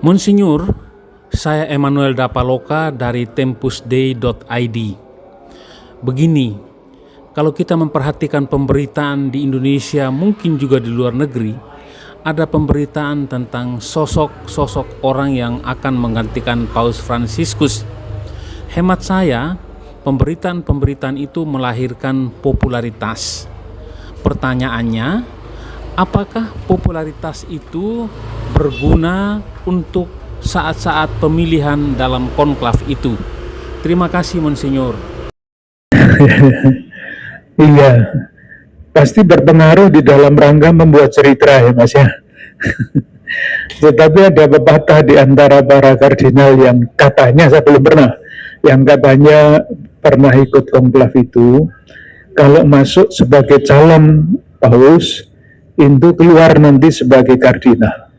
Monsinyur, saya Emmanuel Dapaloka dari tempusday.id. Begini, kalau kita memperhatikan pemberitaan di Indonesia, mungkin juga di luar negeri, ada pemberitaan tentang sosok-sosok orang yang akan menggantikan Paus Fransiskus. Hemat saya, pemberitaan-pemberitaan itu melahirkan popularitas. Pertanyaannya, apakah popularitas itu berguna untuk saat-saat pemilihan dalam konklav itu? Terima kasih, Monsinyur. Iya, pasti berpengaruh di dalam rangka membuat cerita ya Mas ya. Tetapi ada pepatah di antara para kardinal yang katanya, saya belum pernah, yang katanya pernah ikut konklav itu, kalau masuk sebagai calon paus, itu keluar nanti sebagai kardinal.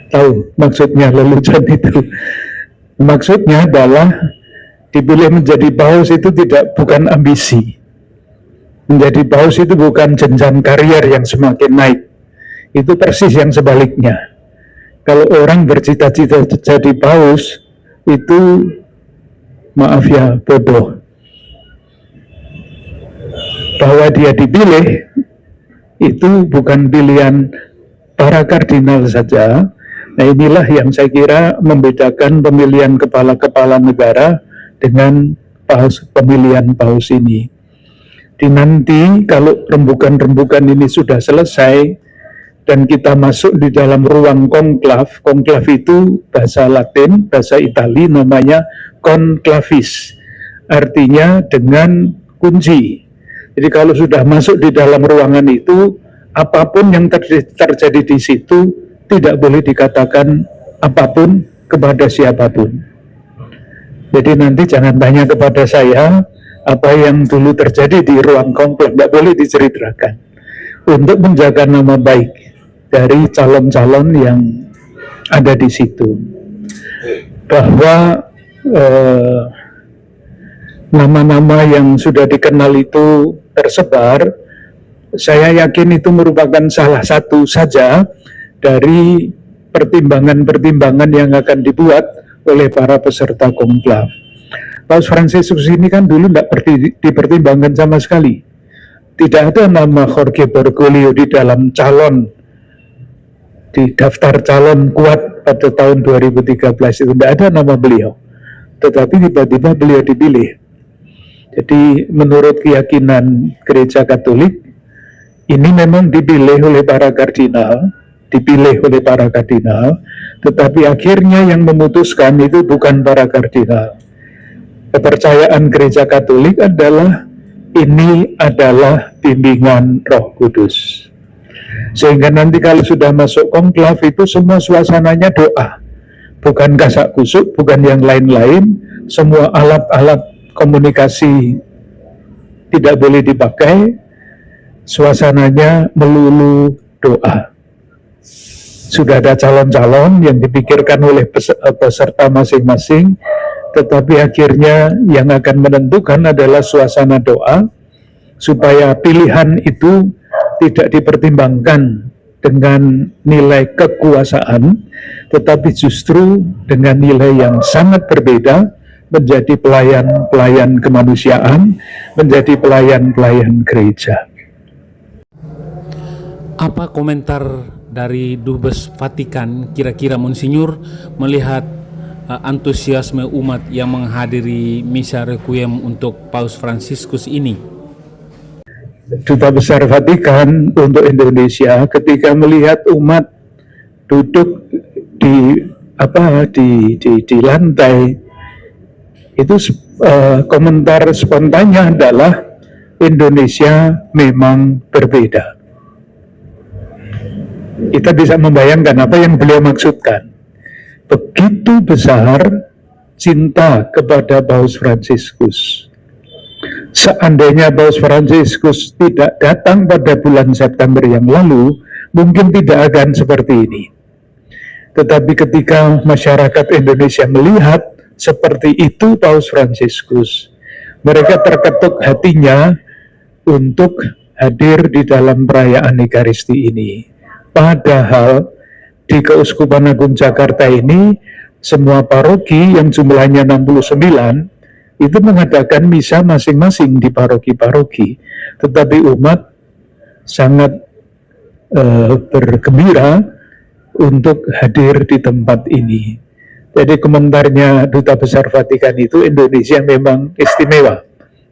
Tahu maksudnya lelucon itu? Maksudnya adalah dipilih menjadi paus itu bukan ambisi. Menjadi paus itu bukan jenjang karier yang semakin naik. Itu persis yang sebaliknya. Kalau orang bercita-cita jadi paus, itu maaf ya, bodoh. Bahwa dia dipilih, itu bukan pilihan para kardinal saja. Nah, inilah yang saya kira membedakan pemilihan kepala-kepala negara dengan pemilihan paus ini. Di nanti kalau rembukan-rembukan ini sudah selesai dan kita masuk di dalam ruang konklav, konklav itu bahasa Latin, bahasa Itali namanya conclavis, artinya dengan kunci. Jadi kalau sudah masuk di dalam ruangan itu, apapun yang terjadi di situ tidak boleh dikatakan apapun kepada siapapun. Jadi nanti jangan tanya kepada saya apa yang dulu terjadi di ruang konklav, tidak boleh diceritakan, untuk menjaga nama baik dari calon-calon yang ada di situ. Bahwa nama-nama yang sudah dikenal itu tersebar, saya yakin itu merupakan salah satu saja dari pertimbangan-pertimbangan yang akan dibuat oleh para peserta konklav. Paus Fransiskus ini kan dulu tidak dipertimbangkan sama sekali. Tidak ada nama Jorge Bergoglio di dalam calon, di daftar calon kuat pada tahun 2013 itu tidak ada nama beliau. Tetapi tiba-tiba beliau dipilih. Jadi menurut keyakinan Gereja Katolik, ini memang dipilih oleh para kardinal, tetapi akhirnya yang memutuskan itu bukan para kardinal. Kepercayaan Gereja Katolik adalah ini adalah bimbingan Roh Kudus. Sehingga nanti kalau sudah masuk konklav itu semua suasananya doa. Bukan kasak kusuk, bukan yang lain-lain, semua alat-alat komunikasi tidak boleh dipakai, suasananya melulu doa. Sudah ada calon-calon yang dipikirkan oleh peserta masing-masing, tetapi akhirnya yang akan menentukan adalah suasana doa, supaya pilihan itu tidak dipertimbangkan dengan nilai kekuasaan, tetapi justru dengan nilai yang sangat berbeda, menjadi pelayan-pelayan kemanusiaan, menjadi pelayan-pelayan gereja. Apa komentar dari Dubes Vatikan kira-kira, Monsinyur, melihat antusiasme umat yang menghadiri misa requiem untuk Paus Fransiskus ini? Duta Besar Vatikan untuk Indonesia ketika melihat umat duduk di lantai, itu komentar spontannya adalah Indonesia memang berbeda. Kita bisa membayangkan apa yang beliau maksudkan. Begitu besar cinta kepada Paus Fransiskus. Seandainya Paus Fransiskus tidak datang pada bulan September yang lalu, mungkin tidak akan seperti ini. Tetapi ketika masyarakat Indonesia melihat seperti itu Paus Fransiskus, mereka terketuk hatinya untuk hadir di dalam perayaan Ekaristi ini. Padahal di Keuskupan Agung Jakarta ini semua paroki yang jumlahnya 69 itu mengadakan misa masing-masing di paroki-paroki, tetapi umat sangat bergembira untuk hadir di tempat ini. Jadi komentarnya Duta Besar Vatikan itu, Indonesia memang istimewa,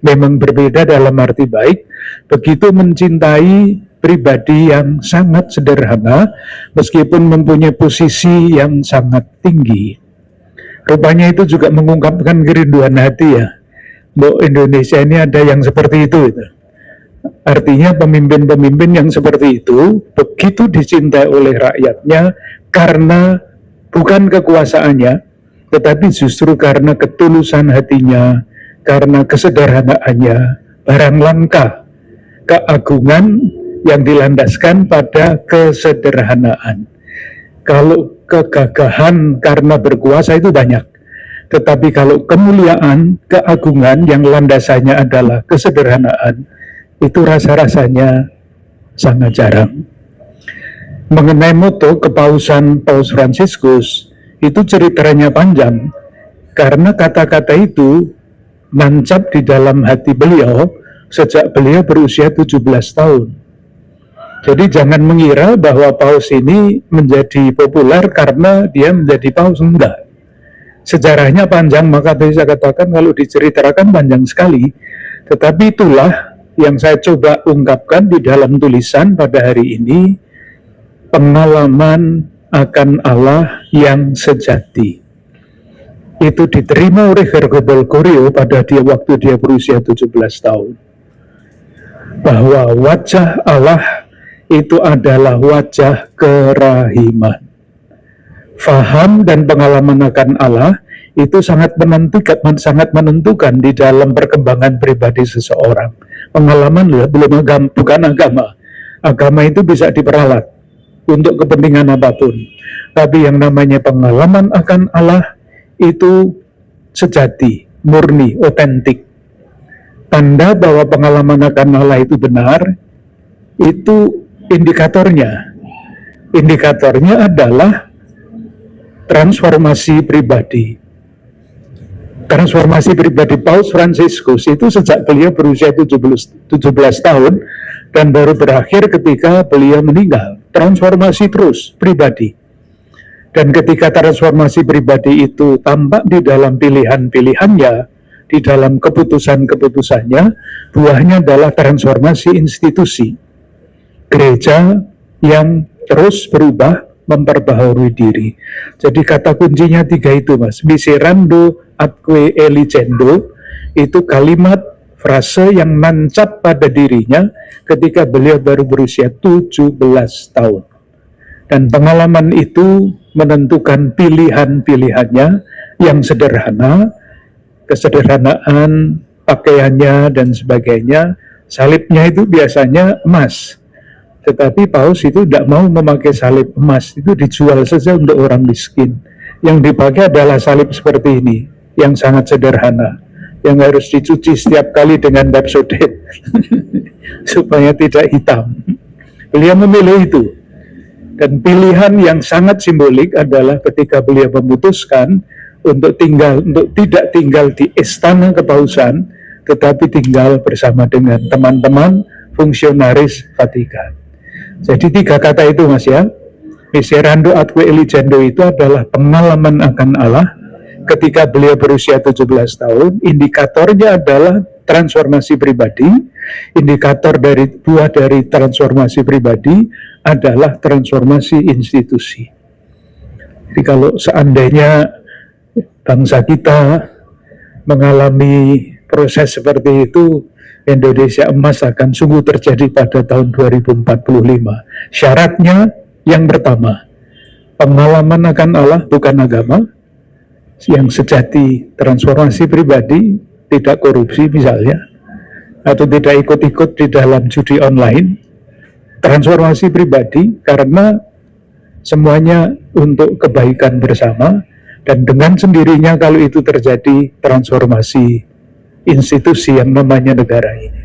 memang berbeda dalam arti baik, begitu mencintai pribadi yang sangat sederhana, meskipun mempunyai posisi yang sangat tinggi. Rupanya itu juga mengungkapkan kerinduan hati ya, bahwa Indonesia ini ada yang seperti itu. Artinya pemimpin-pemimpin yang seperti itu begitu dicintai oleh rakyatnya karena bukan kekuasaannya, tetapi justru karena ketulusan hatinya, karena kesederhanaannya, barang langka, keagungan yang dilandaskan pada kesederhanaan. Kalau kegagahan karena berkuasa itu banyak, tetapi kalau kemuliaan, keagungan yang landasannya adalah kesederhanaan, itu rasa-rasanya sangat jarang. Mengenai moto kepausan Paus Fransiskus, itu ceritanya panjang, karena kata-kata itu nancap di dalam hati beliau sejak beliau berusia 17 tahun. Jadi jangan mengira bahwa Paus ini menjadi populer karena dia menjadi Paus, enggak. Sejarahnya panjang, maka tadi saya katakan kalau diceritakan panjang sekali, tetapi itulah yang saya coba ungkapkan di dalam tulisan pada hari ini, pengalaman akan Allah yang sejati. Itu diterima oleh Gergo Bergoglio pada waktu dia berusia 17 tahun. Bahwa wajah Allah itu adalah wajah kerahiman. Faham dan pengalaman akan Allah itu sangat menentukan di dalam perkembangan pribadi seseorang. Pengalaman belum agama, bukan agama. Agama itu bisa diperalat untuk kepentingan apapun. Tapi yang namanya pengalaman akan Allah itu sejati, murni, otentik. Tanda bahwa pengalaman akan Allah itu benar, itu indikatornya. Indikatornya adalah transformasi pribadi. Transformasi pribadi Paus Fransiskus itu sejak beliau berusia 17 tahun dan baru berakhir ketika beliau meninggal. Transformasi terus pribadi. Dan ketika transformasi pribadi itu tampak di dalam pilihan-pilihannya, di dalam keputusan-keputusannya, buahnya adalah transformasi institusi. Gereja yang terus berubah, memperbaharui diri. Jadi kata kuncinya 3 itu, Mas. Miserando atque eligendo, itu kalimat frase yang nancap pada dirinya ketika beliau baru berusia 17 tahun. Dan pengalaman itu menentukan pilihan-pilihannya yang sederhana, kesederhanaan, pakaiannya, dan sebagainya. Salibnya itu biasanya emas. Tetapi Paus itu tidak mau memakai salib emas, itu dijual saja untuk orang miskin. Yang dipakai adalah salib seperti ini, yang sangat sederhana, yang harus dicuci setiap kali dengan Pepsodent supaya tidak hitam. Beliau memilih itu. Dan pilihan yang sangat simbolik adalah ketika beliau memutuskan untuk tidak tinggal di istana kepausan, tetapi tinggal bersama dengan teman-teman fungsionaris Vatikan. Jadi 3 kata itu, Mas ya. Miserando atque eligendo itu adalah pengalaman akan Allah ketika beliau berusia 17 tahun. Indikatornya adalah transformasi pribadi. Indikator dari buah dari transformasi pribadi adalah transformasi institusi. Jadi kalau seandainya bangsa kita mengalami proses seperti itu, Indonesia emas akan sungguh terjadi pada tahun 2045. Syaratnya yang pertama, pengalaman akan Allah bukan agama, yang sejati, transformasi pribadi, tidak korupsi misalnya, atau tidak ikut-ikut di dalam judi online. Transformasi pribadi karena semuanya untuk kebaikan bersama, dan dengan sendirinya kalau itu terjadi transformasi institusi yang namanya negara ini.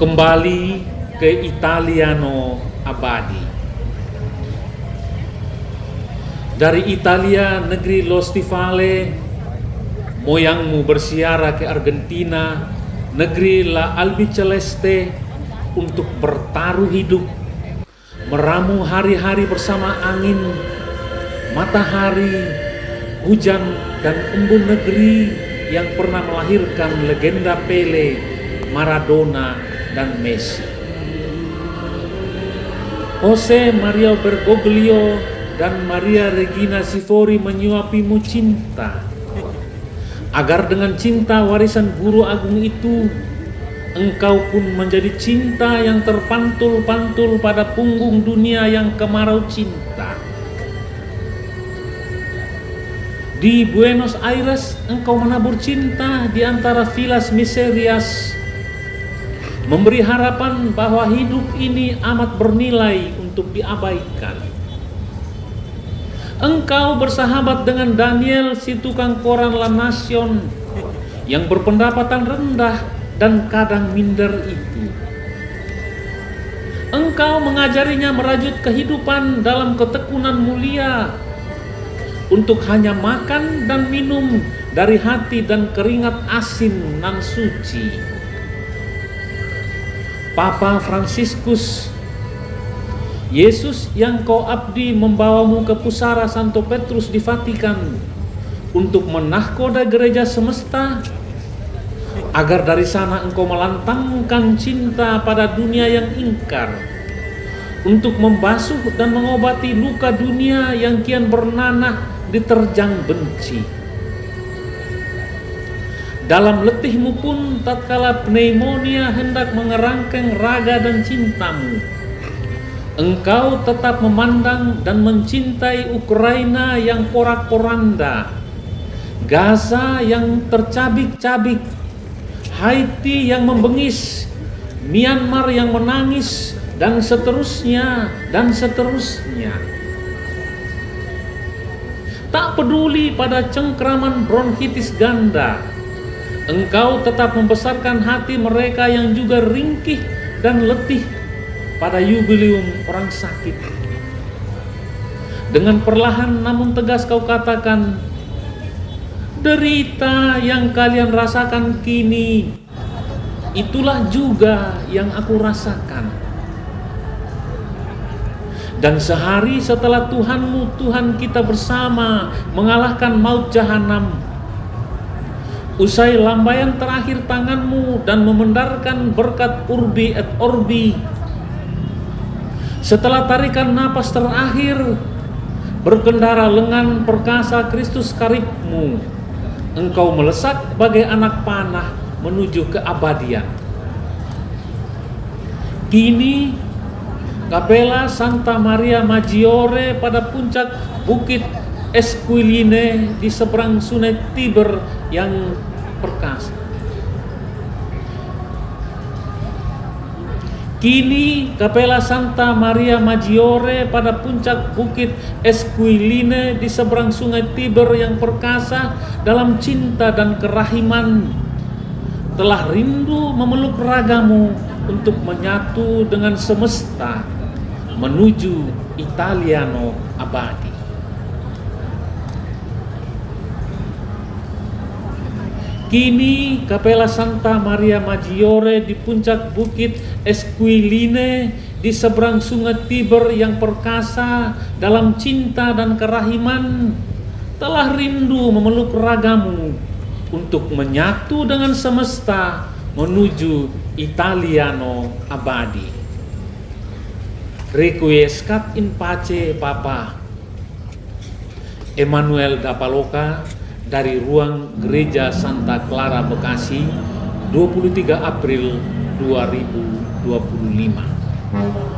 kembali ke Italiano abadi. Dari Italia, negeri Lo Stivale, moyangmu bersiara ke Argentina, negeri La Albiceleste, untuk bertaruh hidup, meramu hari-hari bersama angin, matahari, hujan, dan embun negeri yang pernah melahirkan legenda Pele, Maradona, dan Messi. Jose Maria Bergoglio dan Maria Regina Sivori menyuapimu cinta, agar dengan cinta warisan guru agung itu, engkau pun menjadi cinta yang terpantul-pantul pada punggung dunia yang kemarau cinta. Di Buenos Aires, engkau menabur cinta di antara vilas miserias, memberi harapan bahwa hidup ini amat bernilai untuk diabaikan. Engkau bersahabat dengan Daniel, si tukang koran La Nación, yang berpendapatan rendah dan kadang minder itu. Engkau mengajarinya merajut kehidupan dalam ketekunan mulia, untuk hanya makan dan minum dari hati dan keringat asin nan suci. Papa Fransiskus, Yesus yang kau abdi membawamu ke pusara Santo Petrus di Vatikan untuk menahkoda gereja semesta, agar dari sana engkau melantangkan cinta pada dunia yang ingkar, untuk membasuh dan mengobati luka dunia yang kian bernanah diterjang benci. Dalam letihmu pun tatkala pneumonia hendak mengerangkeng raga dan cintamu, engkau tetap memandang dan mencintai Ukraina yang porak-poranda, Gaza yang tercabik-cabik, Haiti yang membengis, Myanmar yang menangis, dan seterusnya dan seterusnya. Tak peduli pada cengkraman bronkitis ganda, engkau tetap membesarkan hati mereka yang juga ringkih dan letih pada yubileum orang sakit. Dengan perlahan namun tegas kau katakan, derita yang kalian rasakan kini, itulah juga yang aku rasakan. Dan sehari setelah Tuhanmu, Tuhan kita bersama mengalahkan maut jahanam, usai lambaian terakhir tanganmu dan memendarkan berkat Urbi et Orbi, setelah tarikan napas terakhir, berkendara lengan perkasa Kristus karibmu, engkau melesat bagai anak panah menuju keabadian. Kini Kapela Santa Maria Maggiore pada puncak bukit Esquiline di seberang sungai Tiber yang perkasa. Kini Kapela Santa Maria Maggiore pada puncak bukit Esquiline di seberang sungai Tiber yang perkasa dalam cinta dan kerahiman telah rindu memeluk ragamu untuk menyatu dengan semesta menuju Italiano abadi. Kini Kapela Santa Maria Maggiore di puncak bukit Esquiline di seberang sungai Tiber yang perkasa dalam cinta dan kerahiman telah rindu memeluk ragamu untuk menyatu dengan semesta menuju Italiano abadi. Requiescat in pace Papa. Emmanuel Dapaloka dari ruang Gereja Santa Clara Bekasi, 23 April 2025.